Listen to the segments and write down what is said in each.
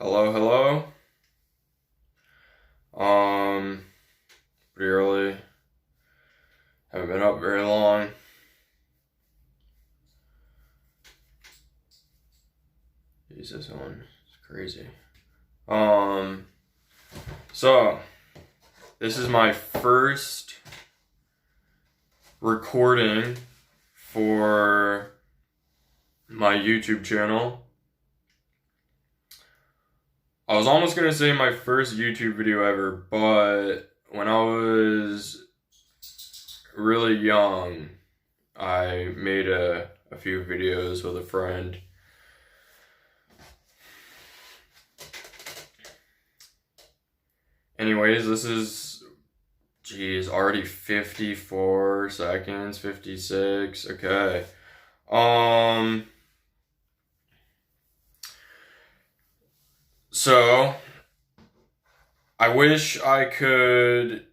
Hello, hello. Pretty early. Haven't been up very long. Jeez, this one is crazy. Um, so this is my first recording for my YouTube channel. I was almost gonna say my first YouTube video ever, but when I was really young, I made a few videos with a friend. Anyways, this is, geez, already 54 seconds, 56, okay. So, I wish I could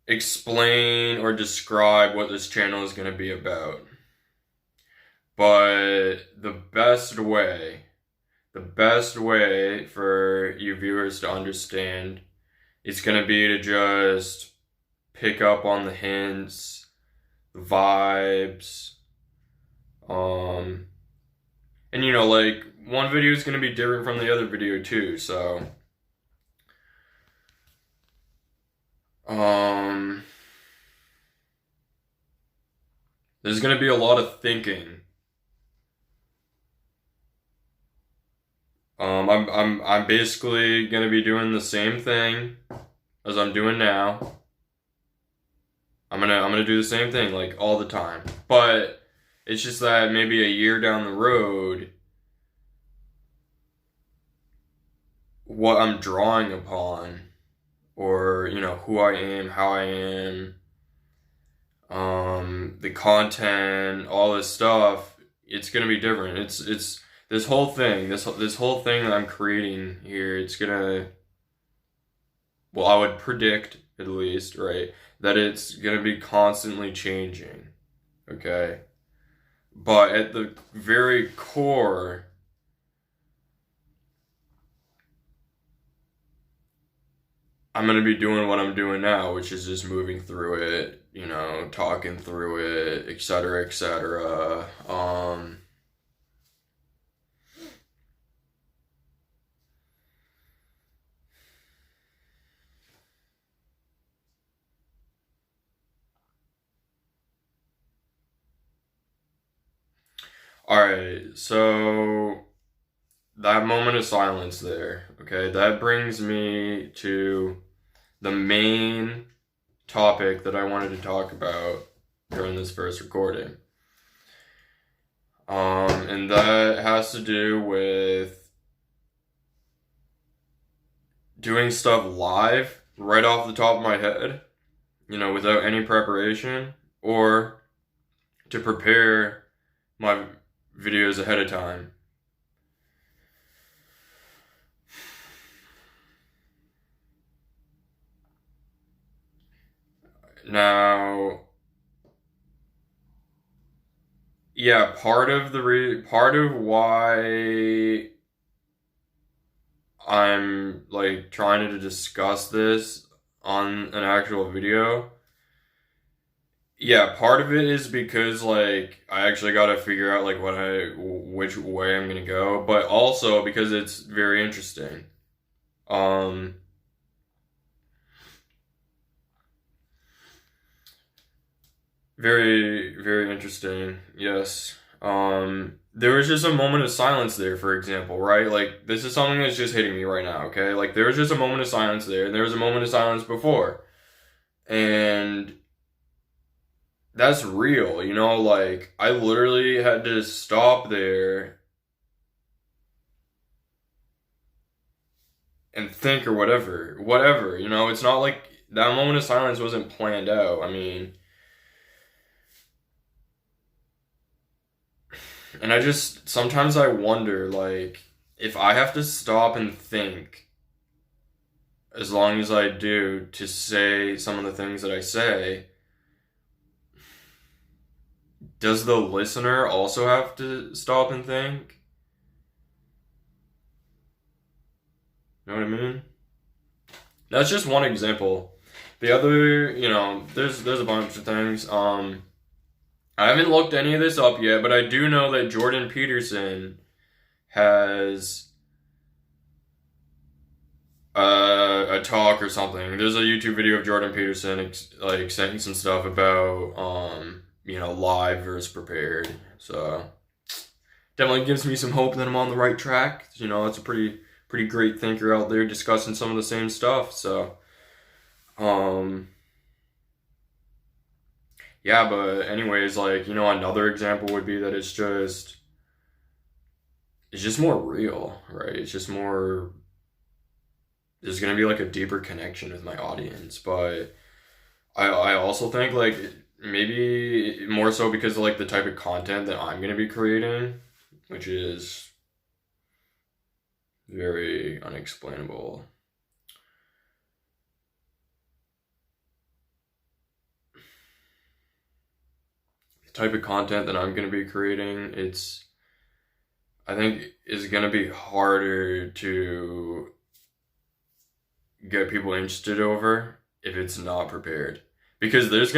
explain or describe what this channel is going to be about. But the best way for you viewers to understand is going to be to just pick up on the hints, the vibes, and like one video is going to be different from the other video too, so there's going to be a lot of thinking. I'm basically gonna be doing the same thing as I'm doing now. I'm gonna do the same thing like all the time. But it's just that maybe a year down the road, what I'm drawing upon, or who I am, how I am, the content, all this stuff, it's gonna be different. It's this whole thing that I'm creating here, it's gonna, well, I would predict at least, right, that it's gonna be constantly changing, okay? But at the very core, I'm gonna be doing what I'm doing now, which is just moving through it, talking through it, etc., etc. Alright, so that moment of silence there, okay, that brings me to the main topic that I wanted to talk about during this first recording. And that has to do with doing stuff live right off the top of my head, without any preparation, or to prepare my videos ahead of time. Now, yeah, part of why I'm like trying to discuss this on an actual video, yeah, part of it is because like I actually got to figure out like which way I'm gonna go, but also because it's very interesting. Very, very interesting. Yes. There was just a moment of silence there, for example, right? Like, this is something that's just hitting me right now, okay? Like, there was just a moment of silence there, and there was a moment of silence before. And that's real, like, I literally had to stop there and think or whatever. Whatever, it's not like that moment of silence wasn't planned out. I mean, and sometimes I wonder, like, if I have to stop and think as long as I do to say some of the things that I say, does the listener also have to stop and think? You know what I mean? That's just one example. The other, there's a bunch of things. I haven't looked any of this up yet, but I do know that Jordan Peterson has a talk or something. There's a YouTube video of Jordan Peterson like saying some stuff about live versus prepared. So definitely gives me some hope that I'm on the right track. It's a pretty great thinker out there discussing some of the same stuff. So yeah, but anyways, like, another example would be that it's just more real, right? It's just more, there's gonna be like a deeper connection with my audience. But I also think like maybe more so because of like the type of content that I'm gonna be creating, which is very unexplainable. The type of content that I'm gonna be creating, I think is gonna be harder to get people interested over if it's not prepared. Because there's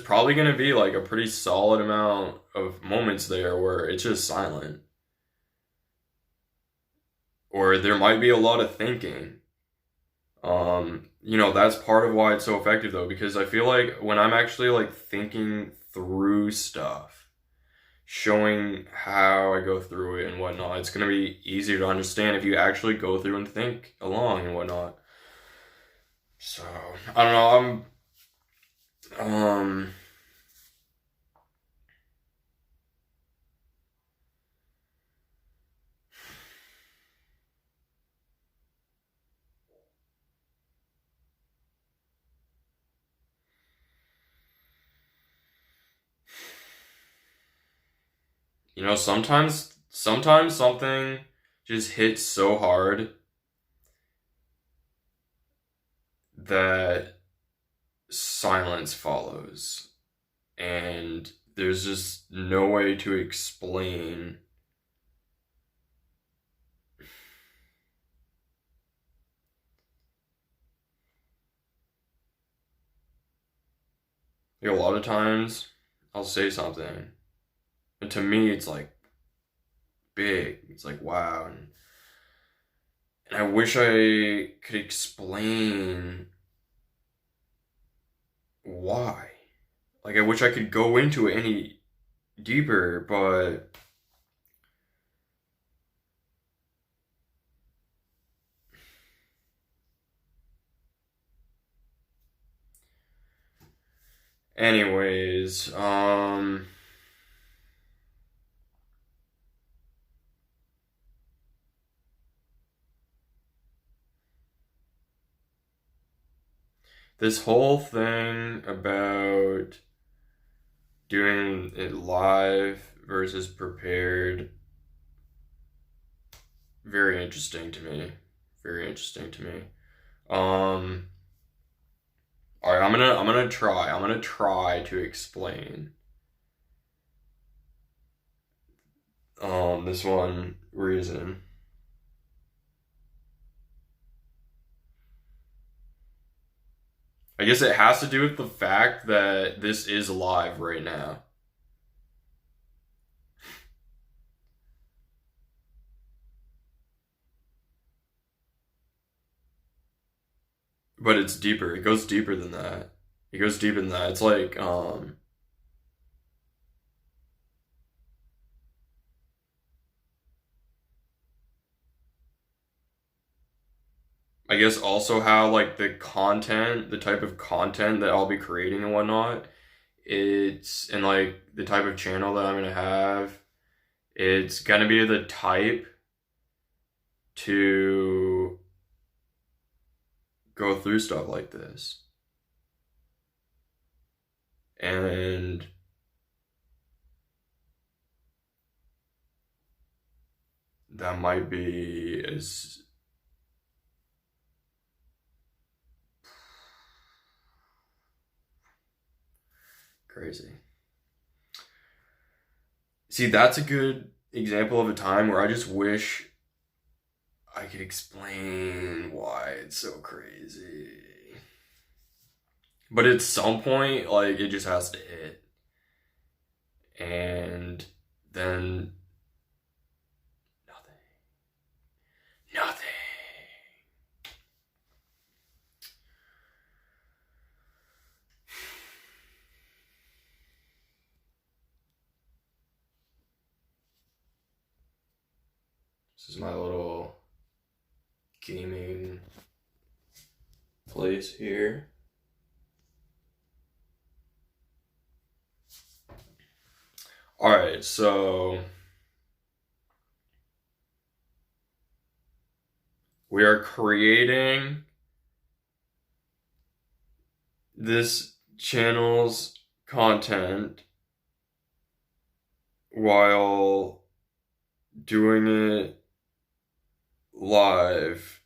probably gonna be like a pretty solid amount of moments there where it's just silent. Or there might be a lot of thinking. That's part of why it's so effective though, because I feel like when I'm actually like thinking through stuff, showing how I go through it and whatnot, it's gonna be easier to understand if you actually go through and think along and whatnot. So I don't know. Um, sometimes something just hits so hard that silence follows, and there's just no way to explain. A lot of times I'll say something, and to me it's like big. It's like wow, and I wish I could explain why. Like I wish I could go into it any deeper, but anyways, this whole thing about doing it live versus prepared, very interesting to me. Very interesting to me. Um, all right, I'm gonna try. I'm gonna try to explain this one reason. I guess it has to do with the fact that this is live right now. But it's deeper. It goes deeper than that. It goes deeper than that. It's like I guess also how like the type of content that I'll be creating and whatnot, it's and like the type of channel that I'm gonna have, it's gonna be the type to go through stuff like this. And that might be as crazy. See, that's a good example of a time where I just wish I could explain why it's so crazy. But at some point, like, it just has to hit. And then nothing. Nothing. This is my little gaming place here. Alright, so we are creating this channel's content while doing it live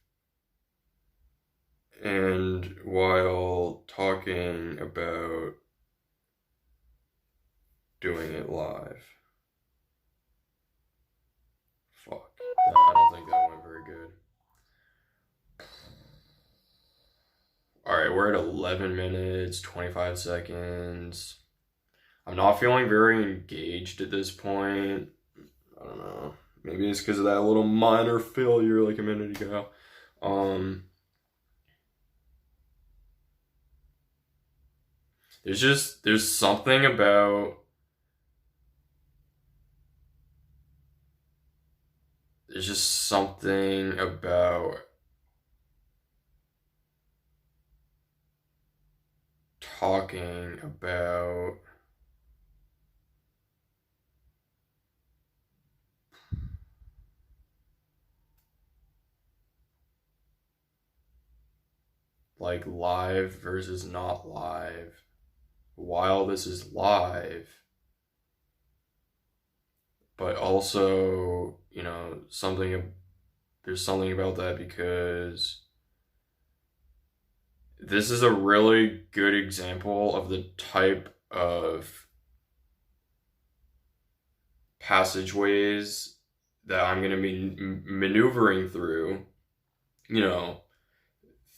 and while talking about doing it live. Fuck. I don't think that went very good. Alright, we're at 11 minutes, 25 seconds. I'm not feeling very engaged at this point. I don't know. Maybe it's because of that little minor failure like a minute ago. There's something about talking about like live versus not live. While this is live, but also, you know, there's something about that because this is a really good example of the type of passageways that I'm going to be maneuvering through, you know,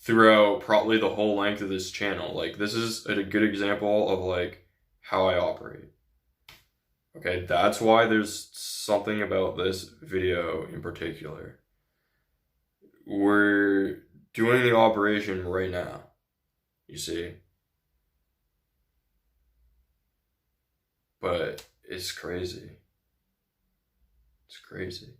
throughout probably the whole length of this channel. Like, this is a good example of, like, how I operate. Okay, that's why there's something about this video in particular. We're doing the operation right now, you see? But it's crazy. It's crazy.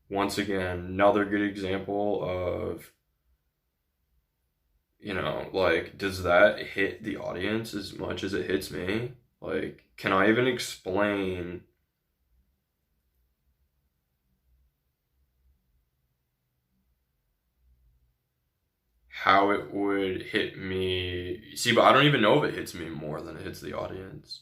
Once again, another good example of, you know, like, does that hit the audience as much as it hits me? Like, can I even explain how it would hit me? See, but I don't even know if it hits me more than it hits the audience.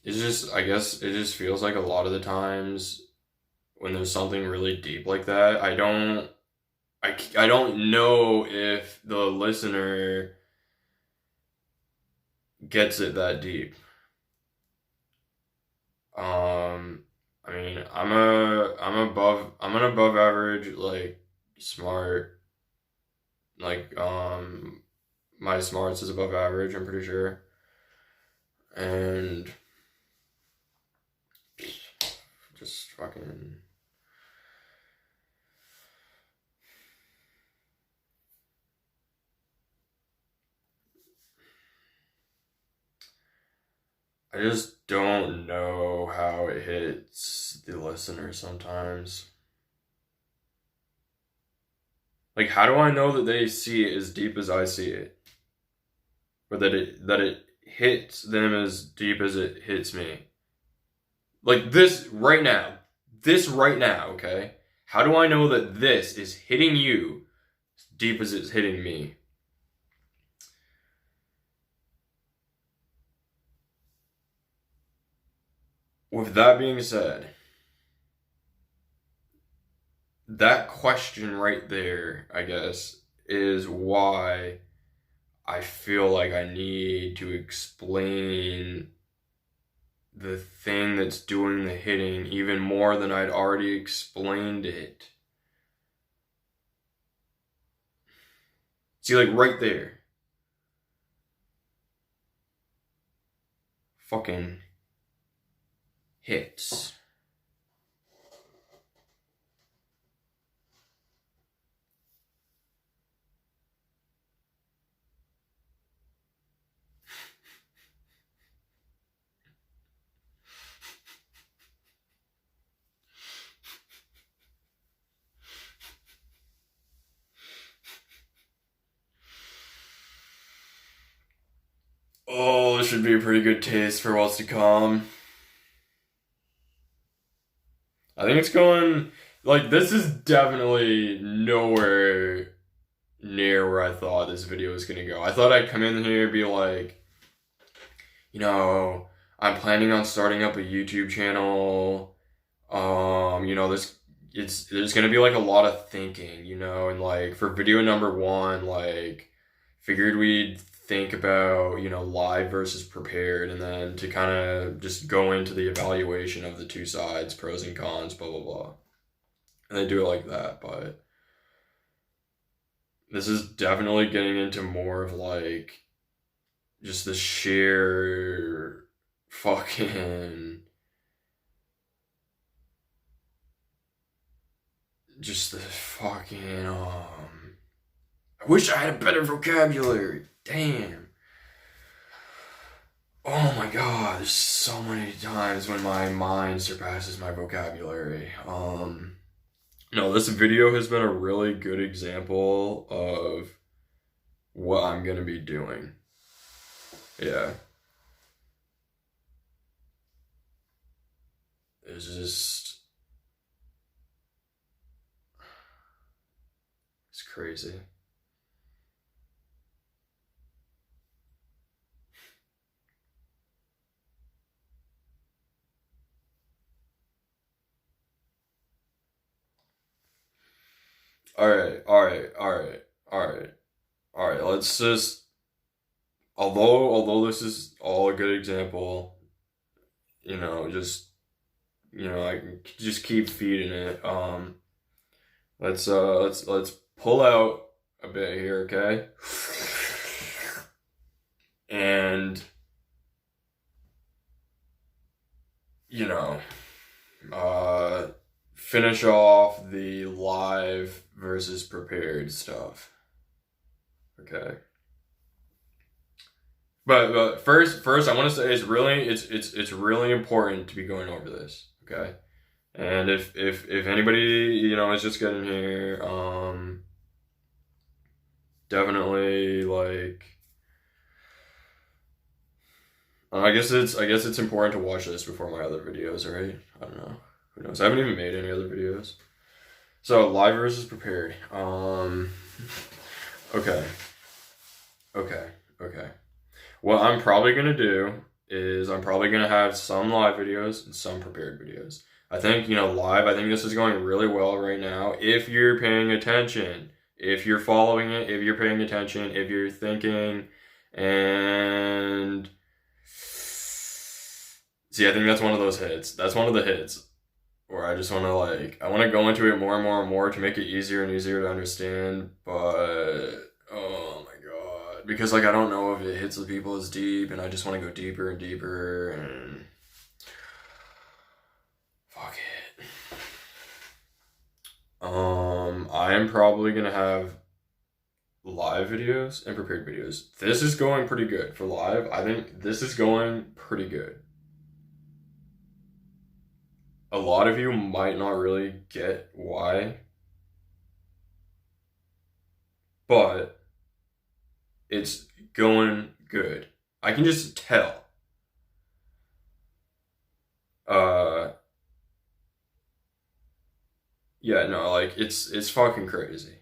It's just, I guess it just feels like a lot of the times when there's something really deep like that, I don't know if the listener gets it that deep. I mean, I'm an above average, like, smart, like, my smarts is above average, I'm pretty sure. And just fucking, I just don't know how it hits the listener sometimes. Like, how do I know that they see it as deep as I see it? Or that it hits them as deep as it hits me? Like, this right now, okay? How do I know that this is hitting you as deep as it's hitting me? With that being said, that question right there, I guess, is why I feel like I need to explain the thing that's doing the hitting even more than I'd already explained it. See, like right there. Fucking hits. Oh, this should be a pretty good taste for what's to come. I think it's going, like, this is definitely nowhere near where I thought this video was gonna go. I thought I'd come in here and be like, you know, I'm planning on starting up a YouTube channel. You know, there's gonna be like a lot of thinking, you know, and like for video number one, like figured we'd think about, you know, live versus prepared, and then to kind of just go into the evaluation of the two sides, pros and cons, blah blah blah. And they do it like that, but this is definitely getting into more of like just the sheer fucking just the fucking I wish I had a better vocabulary. Damn. Oh my god, there's so many times when my mind surpasses my vocabulary. No, this video has been a really good example of what I'm gonna be doing. Yeah. It's just, it's crazy. All right. Let's just, although this is all a good example, you know, just, you know, I can just keep feeding it. Let's pull out a bit here, okay? And you know, uh finish off the live versus prepared stuff. Okay. But first I want to say it's really important to be going over this, okay? And if anybody, you know, is just getting here, definitely like I guess it's important to watch this before my other videos, right? I don't know. Who knows? I haven't even made any other videos. So live versus prepared. Okay. Okay. Okay. What I'm probably gonna do is I'm probably gonna have some live videos and some prepared videos. I think, you know, live, I think this is going really well right now. If you're paying attention, if you're following it, if you're paying attention, if you're thinking, and see, I think that's one of those hits. That's one of the hits where I just want to like, I want to go into it more and more and more to make it easier and easier to understand, but oh my god, because like I don't know if it hits the people as deep, and I just want to go deeper and deeper, and fuck it. I am probably gonna have live videos and prepared videos. This is going pretty good for live. I think this is going pretty good. A lot of you might not really get why, but it's going good. I can just tell. Yeah, no, like it's fucking crazy.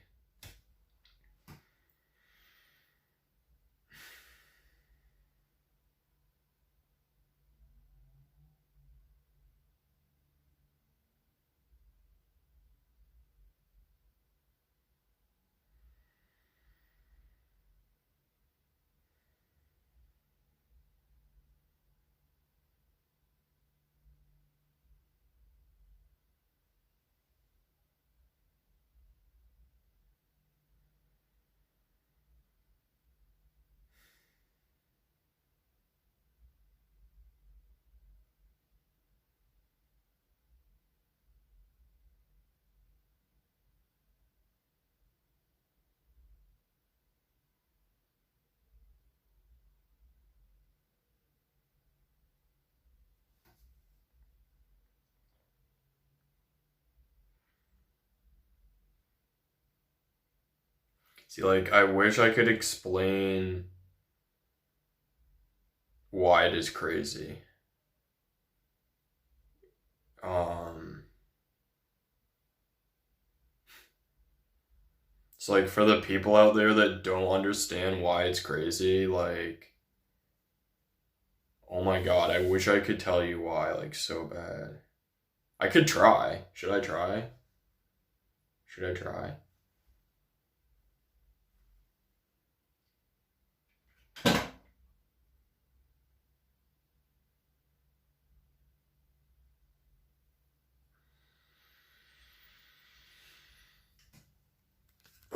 See, like, I wish I could explain why it is crazy. It's like for the people out there that don't understand why it's crazy, like, oh my god, I wish I could tell you why, like, so bad. I could try. Should I try? Should I try?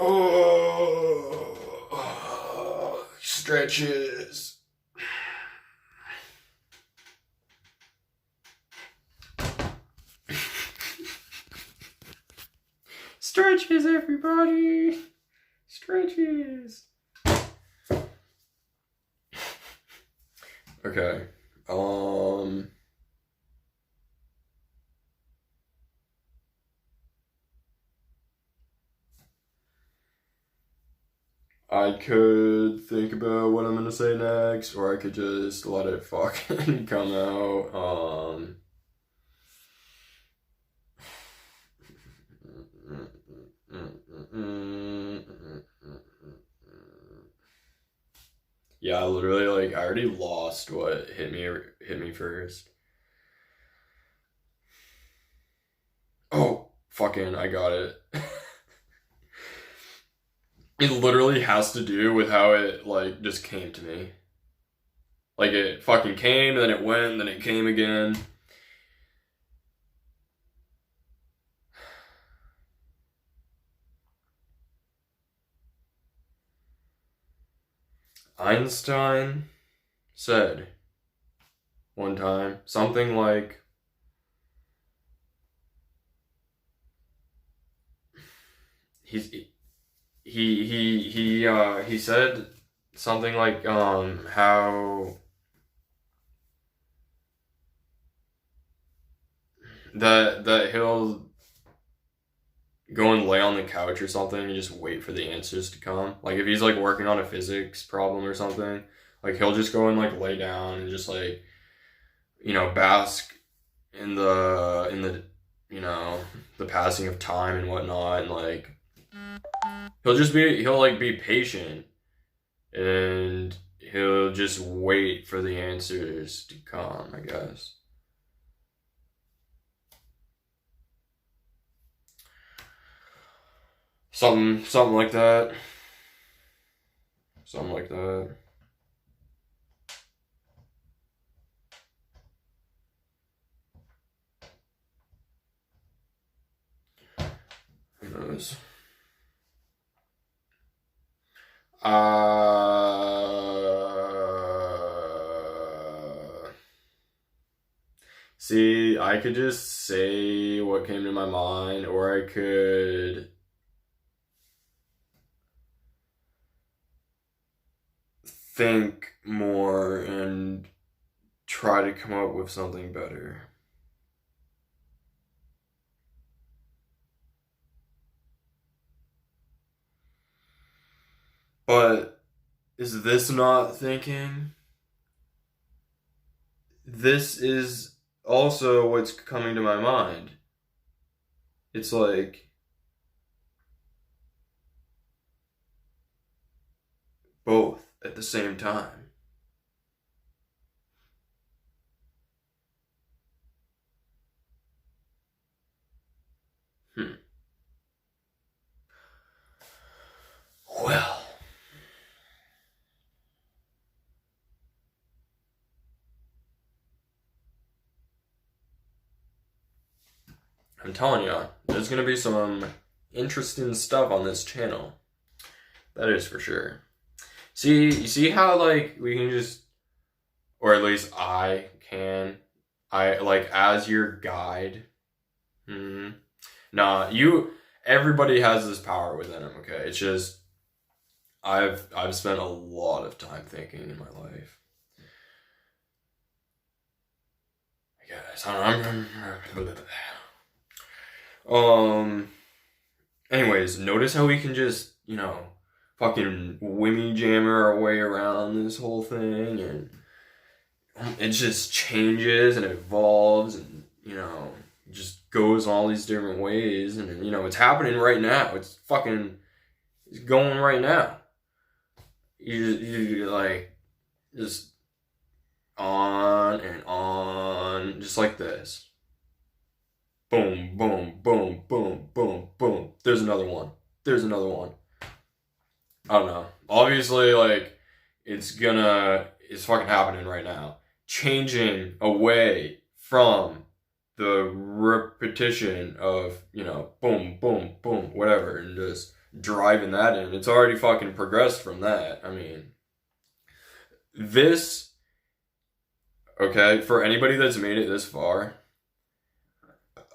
Oh, stretches. Stretches, everybody. Stretches. Okay. I could think about what I'm gonna say next, or I could just let it fucking come out. Yeah, literally, like, I already lost what hit me first. Oh, fucking, I got it. It literally has to do with how it, like, just came to me. Like, it fucking came, then it went, then it came again. Einstein said one time something like, he's he said something like how that he'll go and lay on the couch or something and just wait for the answers to come. Like if he's like working on a physics problem or something, like he'll just go and like lay down and just like, bask in the the passing of time and whatnot, and like he'll like be patient, and he'll just wait for the answers to come, I guess. Something like that. Something like that. Who knows? See, I could just say what came to my mind, or I could think more and try to come up with something better. But is this not thinking? This is also what's coming to my mind. It's like both at the same time. Hmm. Well, I'm telling you, there's gonna be some interesting stuff on this channel. That is for sure. See, you see how like we can just, or at least I like as your guide. Hmm. Nah, everybody has this power within them. Okay, it's just I've spent a lot of time thinking in my life. I guess anyways, notice how we can just, fucking whammy jammer our way around this whole thing, and it just changes and evolves, and just goes all these different ways, and it's happening right now. It's going right now. You like just on, just like this. Boom, boom, boom, boom, boom, boom. There's another one. There's another one. I don't know. Obviously, like, it's fucking happening right now. Changing away from the repetition of, boom, boom, boom, whatever, and just driving that in. It's already fucking progressed from that. I mean, okay, for anybody that's made it this far,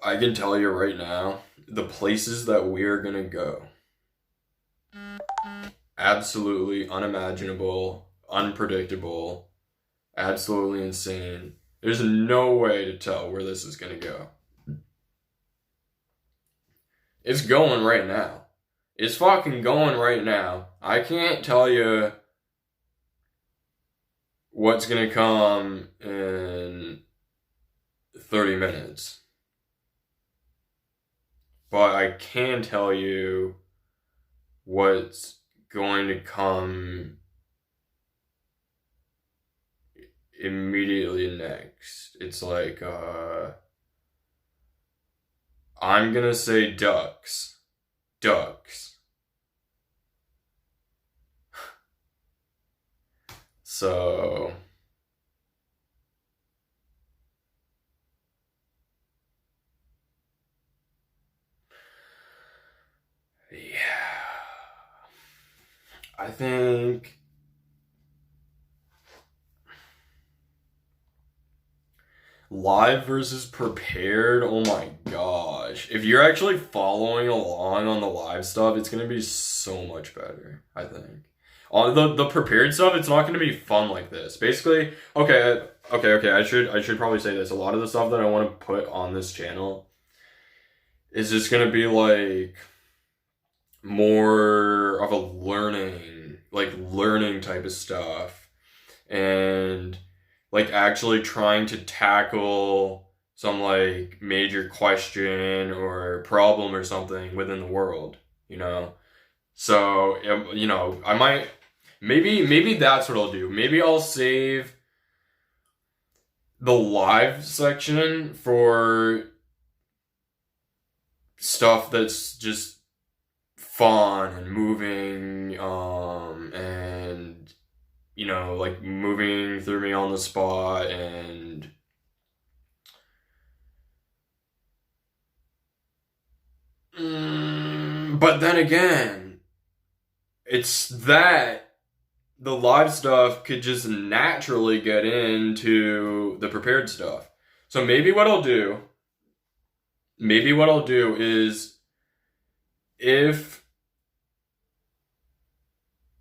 I can tell you right now, the places that we're gonna go. Absolutely unimaginable, unpredictable, absolutely insane. There's no way to tell where this is gonna go. It's going right now. It's fucking going right now. I can't tell you what's gonna come in 30 minutes. But I can tell you what's going to come immediately next. It's like, I'm gonna say ducks. Ducks. So... yeah. I think... live versus prepared, oh my gosh. If you're actually following along on the live stuff, it's gonna be so much better, I think. On the prepared stuff, it's not gonna be fun like this. Basically, okay, I should probably say this. A lot of the stuff that I want to put on this channel is just gonna be like more of a learning type of stuff, and like actually trying to tackle some like major question or problem or something within the world, So, I might, maybe that's what I'll do. Maybe I'll save the live section for stuff that's just fun and moving, and like moving through me on the spot, and but then again, it's that the live stuff could just naturally get into the prepared stuff. So maybe what I'll do is, if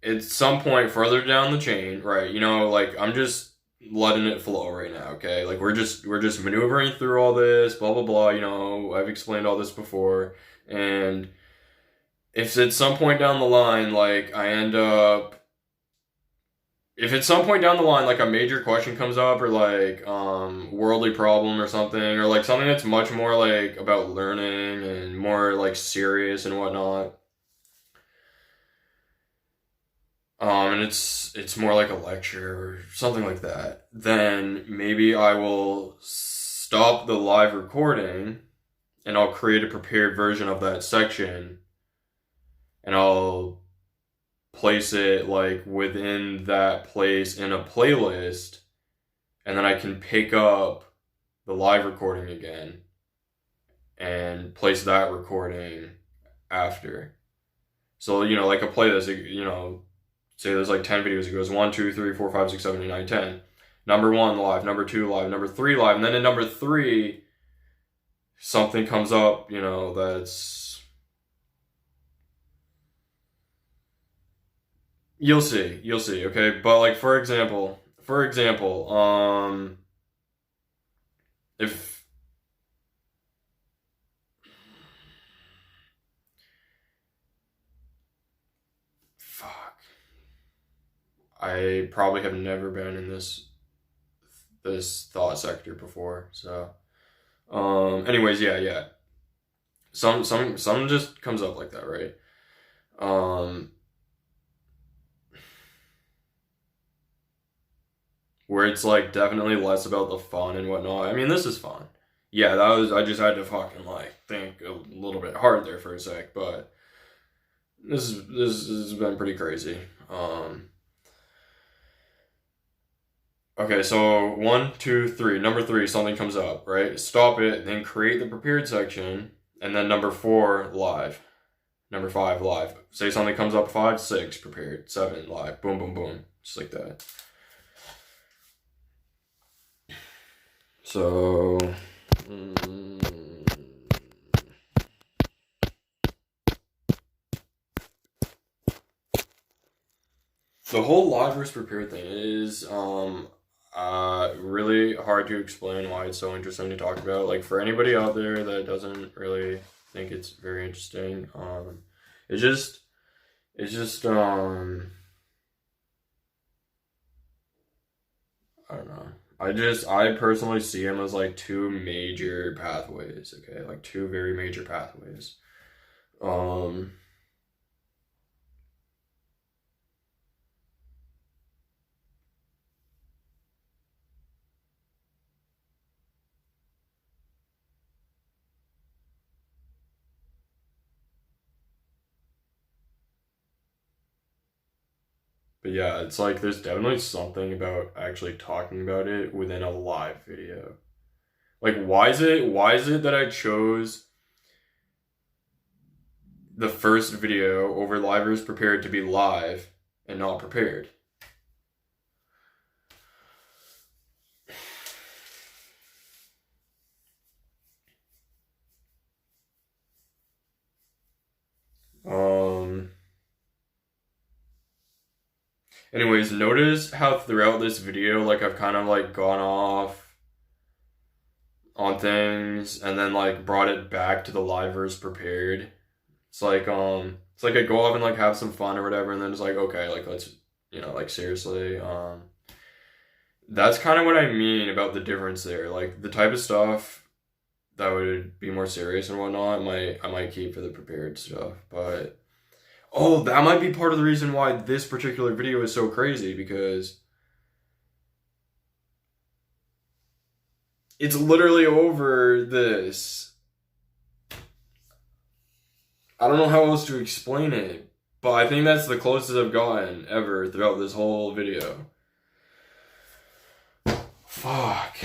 at some point further down the chain, right, like I'm just letting it flow right now, okay? Like we're just maneuvering through all this, blah blah blah, I've explained all this before, and if at some point down the line, like if at some point down the line, like a major question comes up, or like worldly problem or something, or like something that's much more like about learning and more like serious and whatnot, and it's more like a lecture or something like that, then maybe I will stop the live recording and I'll create a prepared version of that section, and I'll place it like within that place in a playlist, and then I can pick up the live recording again and place that recording after. So, like a playlist, say there's like 10 videos, it goes 1, 2, 3, 4, 5, 6, 7, 8, 9, 10. Number 1 live, number 2 live, number 3 live, and then in number 3, something comes up, that's... You'll see, okay? But like, for example, if... I probably have never been in this thought sector before. So, anyways, yeah. Some just comes up like that, right? Um, where it's like definitely less about the fun and whatnot. I mean, this is fun. Yeah, I just had to fucking like think a little bit hard there for a sec, but this has been pretty crazy. Okay, so 1, 2, 3. Number 3, something comes up, right? Stop it, then create the prepared section, and then number 4, live. Number 5, live. Say something comes up, 5, 6, prepared. 7, live. Boom, boom, boom. Just like that. So, the whole live versus prepared thing is really hard to explain why it's so interesting to talk about. Like for anybody out there that doesn't really think it's very interesting, it's just I don't know. I personally see them as like two major pathways, okay? Like two very major pathways. Um but yeah, it's like there's definitely something about actually talking about it within a live video. Like why is it that I chose the first video over livers prepared to be live and not prepared? Um anyways, notice how throughout this video like I've kind of like gone off on things and then like brought it back to the livers prepared. It's like I go off and like have some fun or whatever and then it's like okay, like let's like seriously. That's kind of what I mean about the difference there. Like the type of stuff that would be more serious and whatnot, I might keep for the prepared stuff. But oh, that might be part of the reason why this particular video is so crazy because it's literally over this. I don't know how else to explain it, but I think that's the closest I've gotten ever throughout this whole video. Fuck.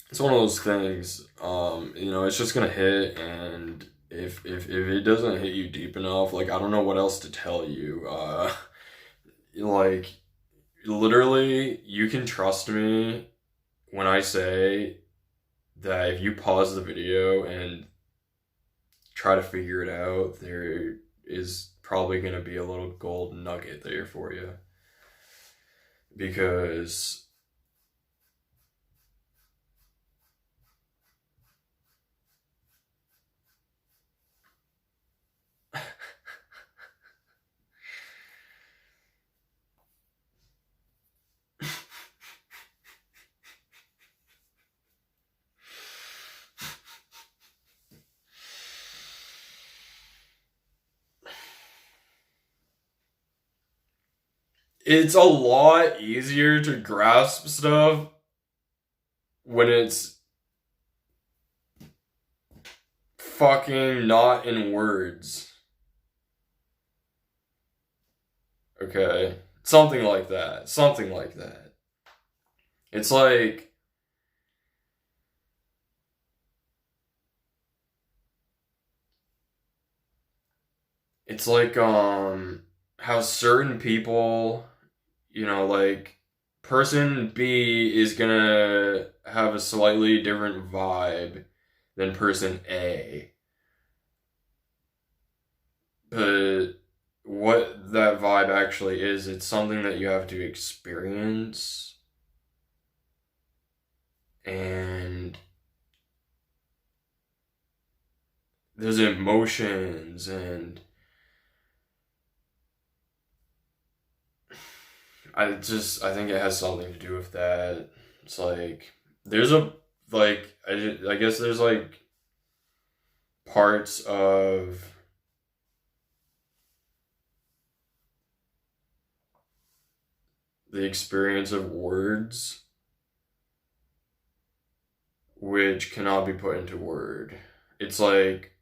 It's one of those things, it's just gonna hit, and if it doesn't hit you deep enough, like I don't know what else to tell you. Like literally, you can trust me when I say that if you pause the video and try to figure it out, there is probably gonna be a little gold nugget there for you because it's a lot easier to grasp stuff when it's fucking not in words. Okay? Something like that. Something like that. It's like how certain people, like person B is gonna have a slightly different vibe than person A. But what that vibe actually is, it's something that you have to experience and there's emotions, and I think it has something to do with that. It's like there's a like I guess there's like parts of the experience of words which cannot be put into word. It's like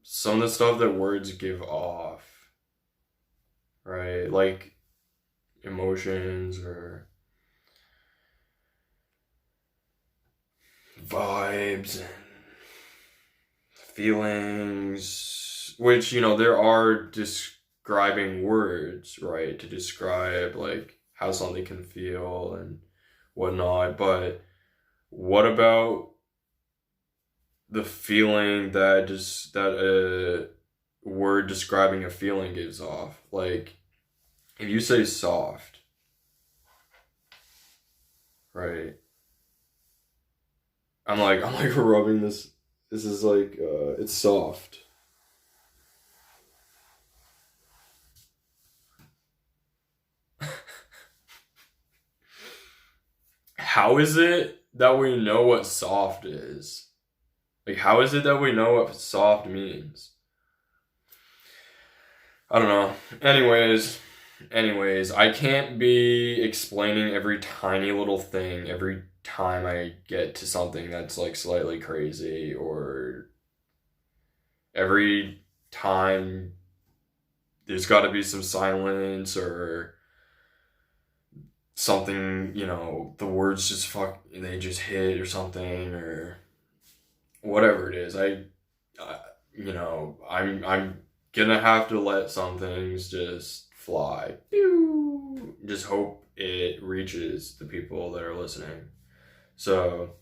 some of the stuff that words give off, right? Like emotions or vibes and feelings, which, there are describing words, right? To describe like how something can feel and whatnot. But what about the feeling that a word describing a feeling gives off? Like if you say soft, right? I'm like rubbing this. This is like it's soft. How is it that we know what soft is? Like how is it that we know what soft means? I don't know. Anyways, I can't be explaining every tiny little thing every time I get to something that's like slightly crazy, or every time there's got to be some silence or something, the words just they just hit or something or whatever it is. I'm gonna have to let some things just fly. Pew! Just hope it reaches the people that are listening. So,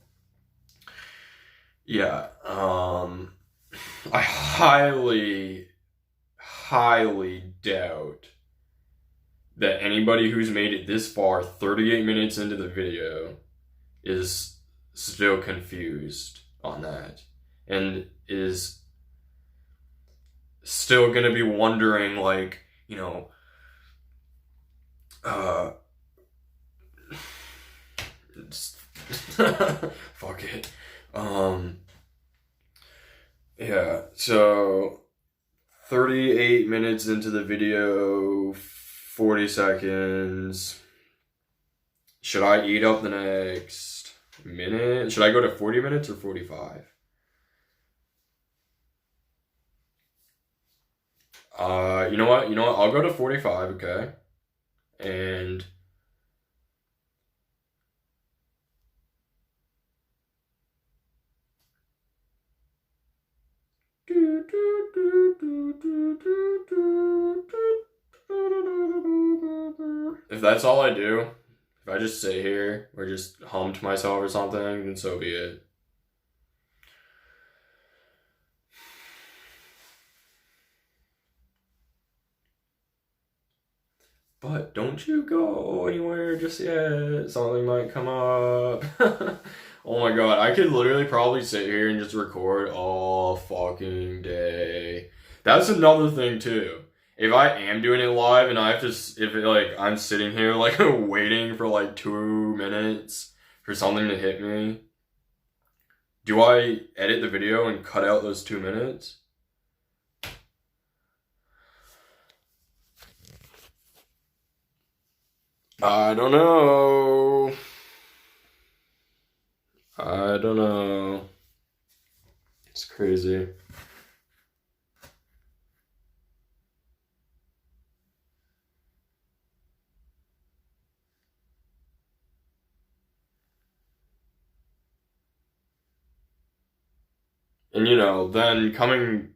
yeah, I highly, highly doubt that anybody who's made it this far, 38 minutes into the video, is still confused on that and is still gonna be wondering, like, uh, fuck it. Yeah, so 38 minutes into the video, 40 seconds. Should I eat up the next minute? Should I go to 40 minutes or 45? You know what? I'll go to 45, okay? And if that's all I do, if I just sit here or just hum to myself or something, then so be it. But don't you go anywhere just yet. Something might come up. Oh my god, I could literally probably sit here and just record all fucking day. That's another thing too. If I am doing it live and I have to, I'm sitting here like waiting for like 2 minutes for something to hit me, do I edit the video and cut out those 2 minutes? I don't know. I don't know. It's crazy. And then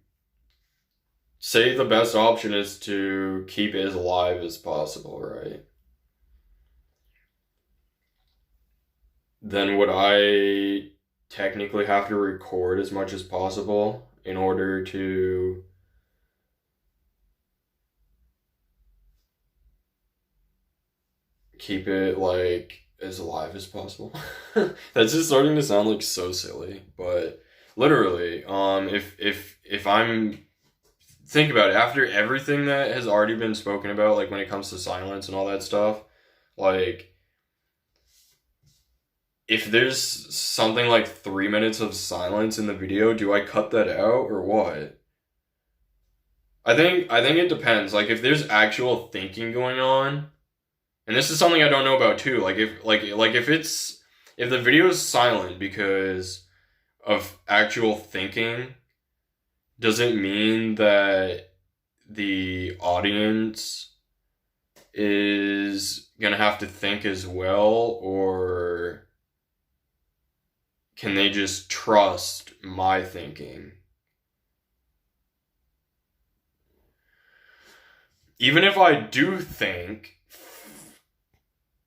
say the best option is to keep it as alive as possible, right? Then would I technically have to record as much as possible in order to keep it like as alive as possible? That's just starting to sound like so silly, but Literally, if I'm think about it, after everything that has already been spoken about, like when it comes to silence and all that stuff, like if there's something like 3 minutes of silence in the video, do I cut that out or what? I think it depends. Like if there's actual thinking going on, and this is something I don't know about too. If the video is silent because of actual thinking, does it mean that the audience is gonna have to think as well, or can they just trust my thinking? Even if I do think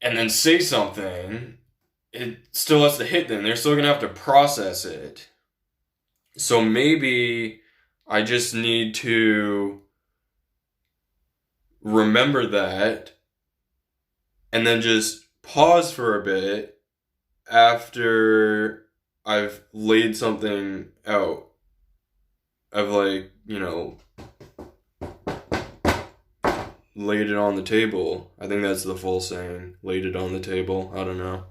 and then say something, it still has to hit them. They're still gonna have to process it. So maybe I just need to remember that and then just pause for a bit after I've laid something out. I've laid it on the table. I think that's the full saying. Laid it on the table. I don't know.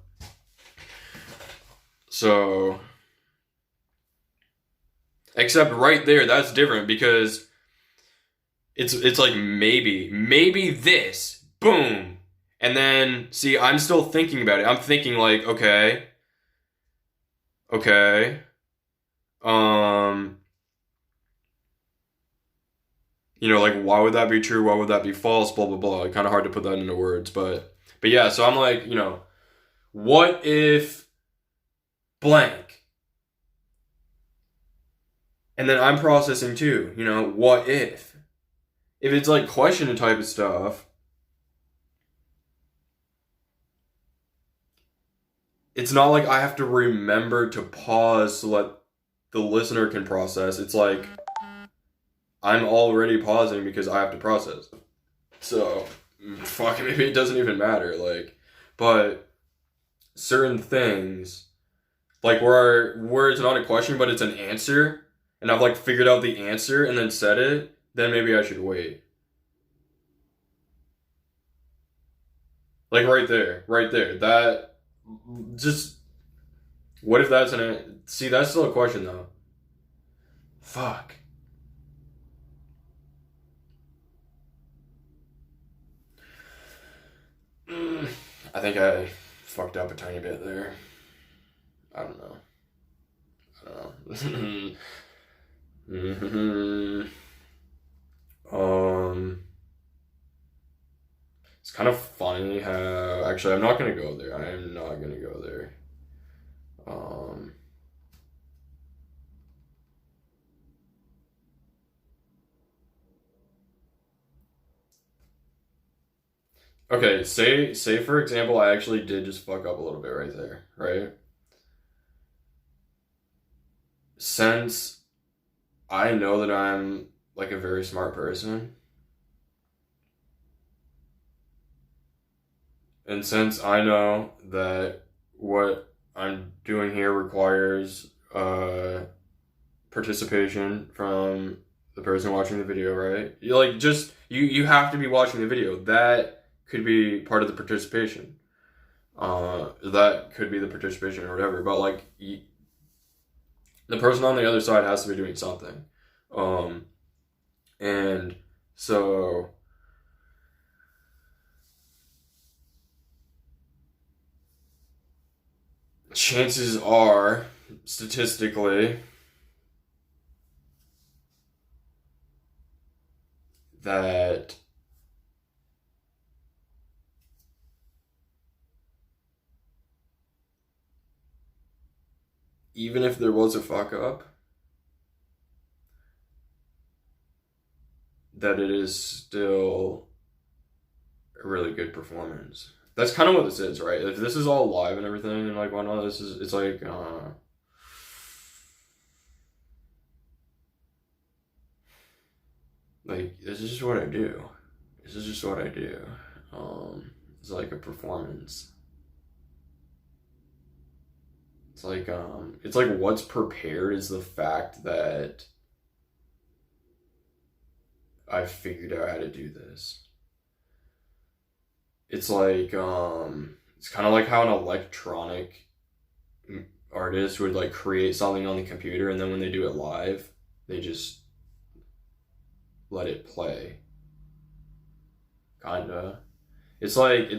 So, except right there, that's different because it's like maybe this, boom. And then, see, I'm still thinking about it. I'm thinking like, okay, um, like why would that be true? Why would that be false? Blah blah blah. It's kind of hard to put that into words, but yeah. So I'm like, what if blank? And then I'm processing too. What if? If it's like question type of stuff, it's not like I have to remember to pause so that the listener can process. It's like I'm already pausing because I have to process. So, fuck, maybe it doesn't even matter. But certain things, like where it's not a question but it's an answer, and I've like figured out the answer and then said it, then maybe I should wait. Like right there. That just what if that's see, that's still a question though. Fuck. I think I fucked up a tiny bit there. I don't know. It's kind of funny how actually I'm not gonna go there. I am not gonna go there. Um, okay, say for example, I actually did just fuck up a little bit right there, right? Since I know that I'm like a very smart person, and since I know that what I'm doing here requires participation from the person watching the video, right? You have to be watching the video. That could be part of the participation. That could be the participation or whatever. But the person on the other side has to be doing something. And so chances are, statistically, that even if there was a fuck up, that it is still a really good performance. That's kind of what this is, right? If this is all live and everything and like whatnot, it's like this is just what I do. This is just what I do. It's like a performance. it's like what's prepared is the fact that I figured out how to do this. It's like it's kind of like how an electronic artist would like create something on the computer, and then when they do it live, they just let it play. Kinda. It's like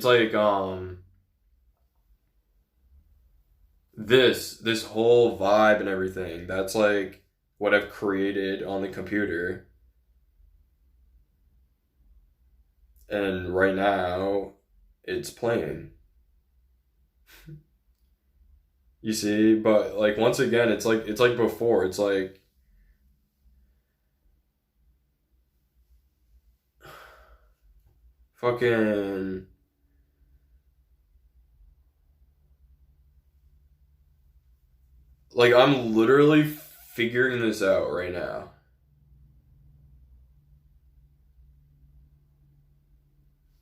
this whole vibe and everything. That's like what I've created on the computer. And right now it's playing. You see, but like once again, it's like before. It's like fucking like I'm literally figuring this out right now.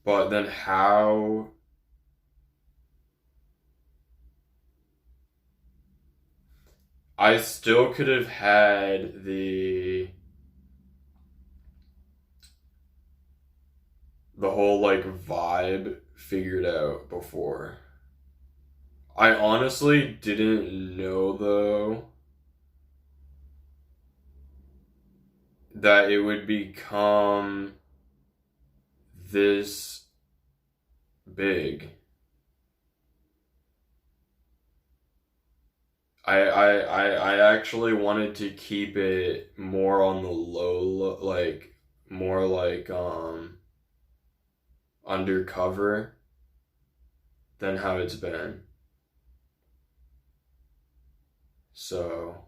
But then how I still could have had the whole like vibe figured out before. I honestly didn't know though that it would become this big. I actually wanted to keep it more on the like more like undercover than how it's been. So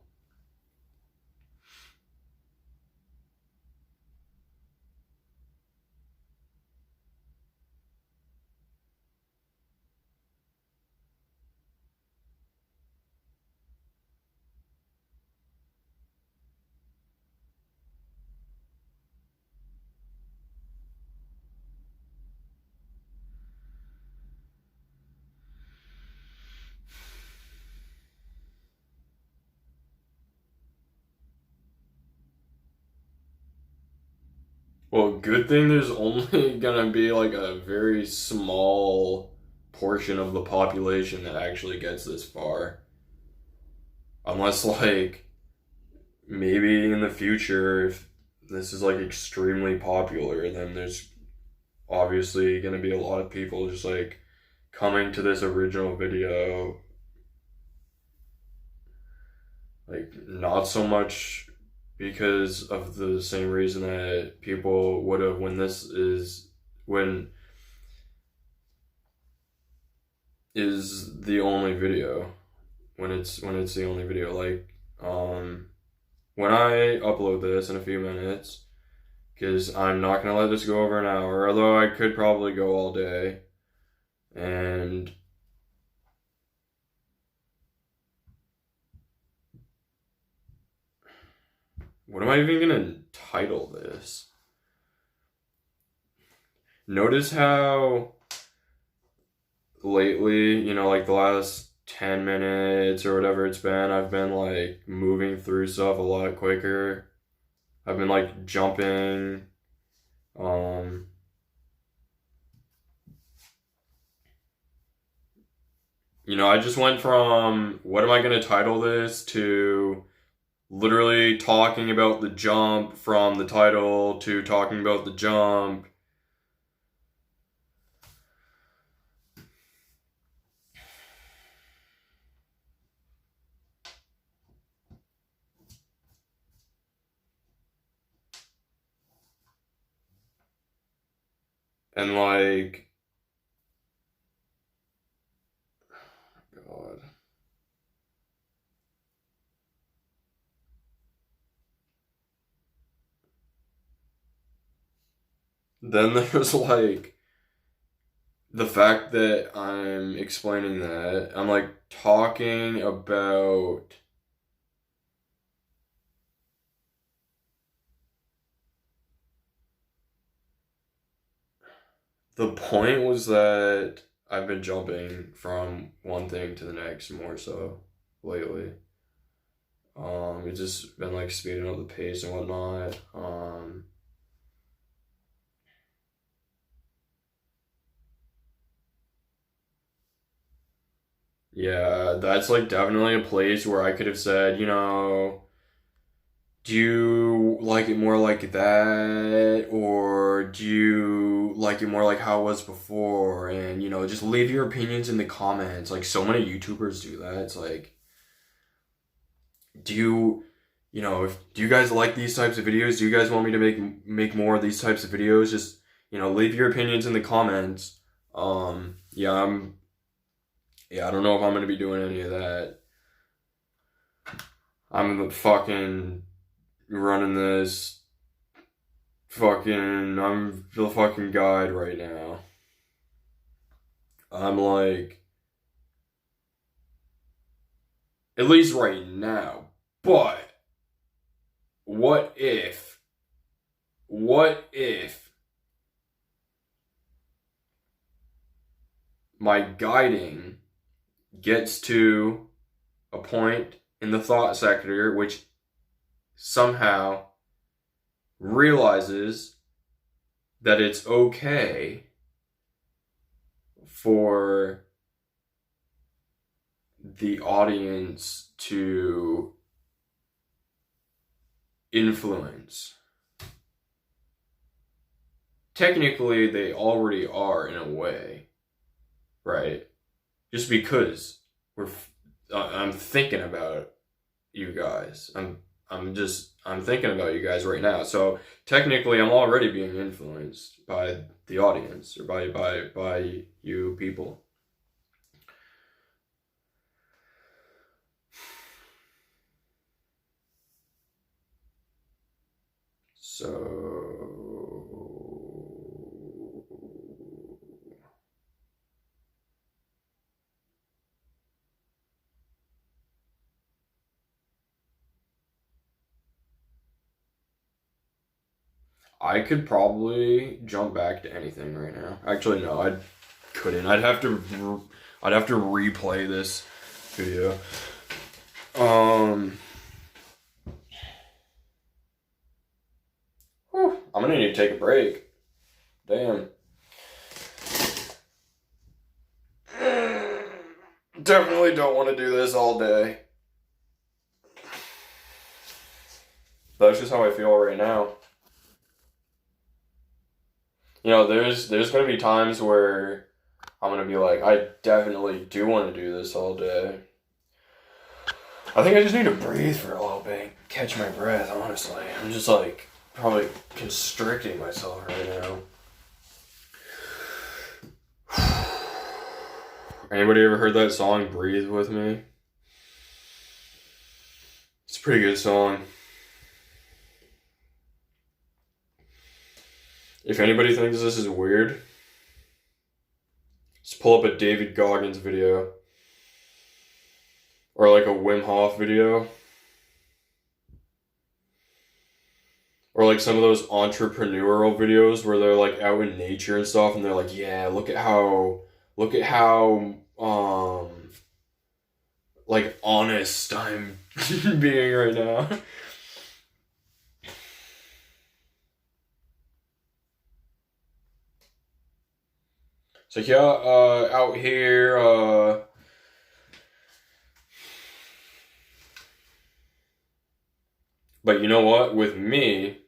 well, good thing there's only gonna be like a very small portion of the population that actually gets this far. Unless, like, maybe in the future, if this is like extremely popular, then there's obviously gonna be a lot of people just like coming to this original video, like, not so much because of the same reason that people would have when is the only video when it's the only video like when I upload this in a few minutes, because I'm not gonna let this go over an hour, although I could probably go all day. And what am I even gonna title this? Notice how lately, like the last 10 minutes or whatever it's been, I've been like moving through stuff a lot quicker. I've been like jumping. Um, I just went from what am I going to title this to literally talking about the jump from the title to talking about the jump. And like, God. Then there's like the fact that I'm explaining that. I'm like talking about the point was that I've been jumping from one thing to the next more so. lately. It's just been like speeding up the pace and whatnot. Yeah, that's like definitely a place where I could have said, do you like it more like that, or do you like it more like how it was before? And, just leave your opinions in the comments. Like, so many YouTubers do that. It's like, do you, do you guys like these types of videos? Do you guys want me to make more of these types of videos? Just, leave your opinions in the comments. Yeah, I don't know if I'm gonna be doing any of that. I'm the fucking running this I'm the fucking guide right now. I'm like, at least right now. But what if my guiding gets to a point in the thought sector which somehow realizes that it's okay for the audience to influence. Technically, they already are in a way, right? Just because I'm thinking about you guys. I'm thinking about you guys right now. So technically, I'm already being influenced by the audience or by you people. So I could probably jump back to anything right now. Actually, no, I couldn't. I'd have to replay this video. I'm gonna need to take a break. Damn. Definitely don't want to do this all day. That's just how I feel right now. There's gonna be times where I'm gonna be like, I definitely do want to do this all day. I think I just need to breathe for a little bit, catch my breath, honestly. I'm just like probably constricting myself right now. Anybody ever heard that song, Breathe With Me? It's a pretty good song. If anybody thinks this is weird, just pull up a David Goggins video. Or like a Wim Hof video. Or like some of those entrepreneurial videos where they're like out in nature and stuff and they're like, yeah, look at how like honest I'm being right now. So yeah, out here, but you know what? With me,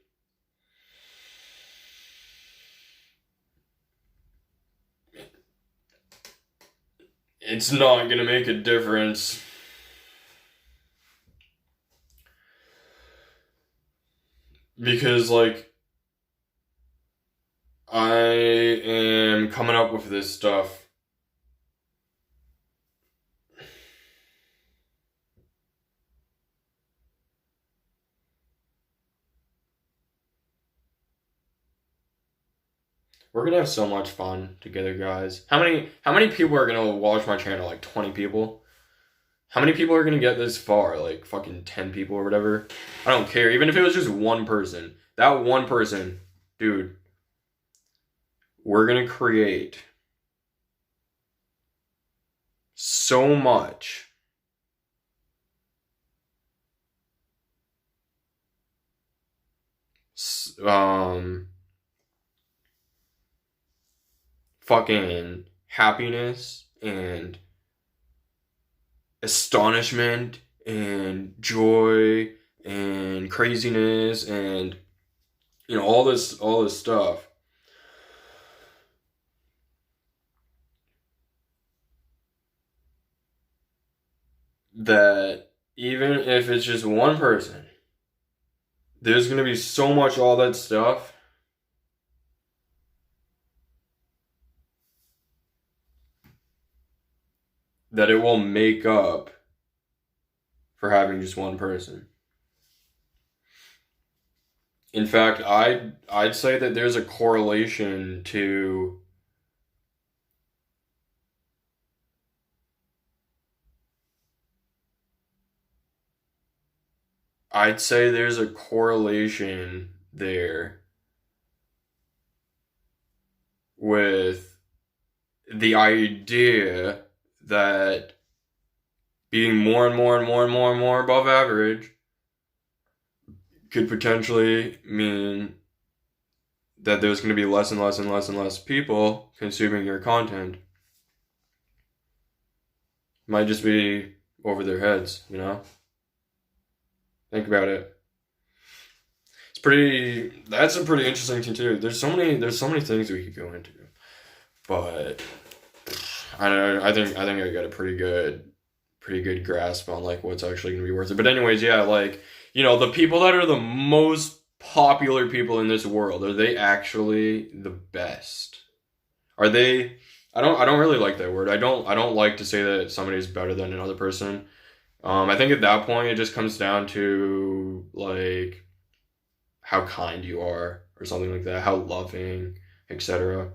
it's not gonna make a difference. Because, like, I am coming up with this stuff. We're gonna have so much fun together, guys. How many people are gonna watch my channel? Like 20 people? How many people are gonna get this far? Like fucking 10 people or whatever? I don't care. Even if it was just one person. That one person, dude, we're gonna create so much fucking happiness and astonishment and joy and craziness and all this stuff that even if it's just one person, there's going to be so much all that stuff that it will make up for having just one person. In fact, I'd say that there's a correlation to I'd say there's a correlation there with the idea that being more and more and more and more and more above average could potentially mean that there's going to be less and less and less and less people consuming your content. Might just be over their heads, you know? Think about it. That's a pretty interesting thing too. There's so many things we could go into. But I don't know, I think I got a pretty good grasp on like what's actually going to be worth it. But anyways, yeah, like, the people that are the most popular people in this world, are they actually the best? Are they I don't really like that word. I don't like to say that somebody's better than another person. I think at that point it just comes down to like how kind you are or something like that, how loving, etc.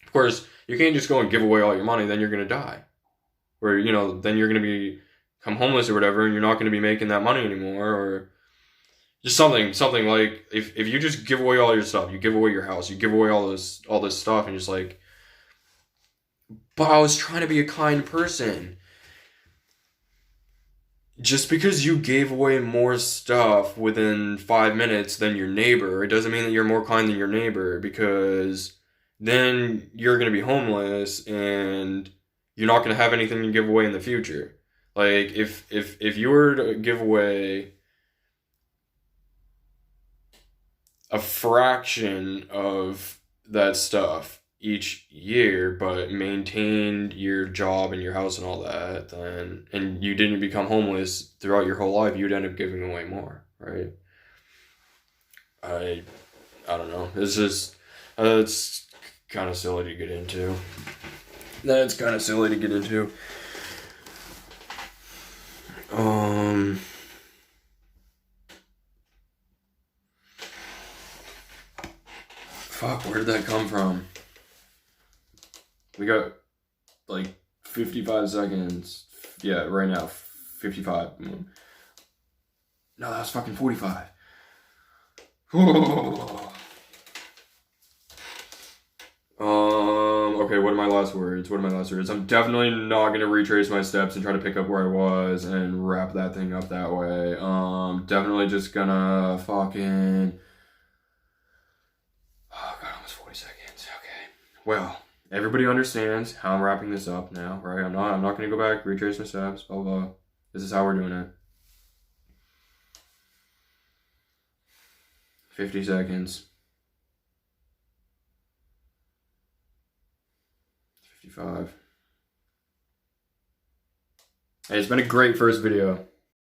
Of course, you can't just go and give away all your money, then you're gonna die. Or, then you're gonna become homeless or whatever, and you're not gonna be making that money anymore, or just something like if you just give away all your stuff, you give away your house, you give away all this stuff, and just like, but I was trying to be a kind person. Just because you gave away more stuff within 5 minutes than your neighbor, it doesn't mean that you're more kind than your neighbor, because then you're going to be homeless and you're not going to have anything to give away in the future. Like, if you were to give away a fraction of that stuff each year, but maintained your job and your house and all that, then, and you didn't become homeless throughout your whole life, you'd end up giving away more, right? I I don't know. It's kind of silly to get into. That's kind of silly to get into. Um. Fuck, where did that come from? We got like 55 seconds. Yeah, right now, 55. No, that's fucking 45. Okay, what are my last words? I'm definitely not gonna retrace my steps and try to pick up where I was and wrap that thing up that way. Definitely just gonna fucking. Oh god, almost 40 seconds. Okay. Well, everybody understands how I'm wrapping this up now, right? I'm not gonna go back, retrace my steps, blah blah blah. This is how we're doing it. 50 seconds. 55. Hey, it's been a great first video.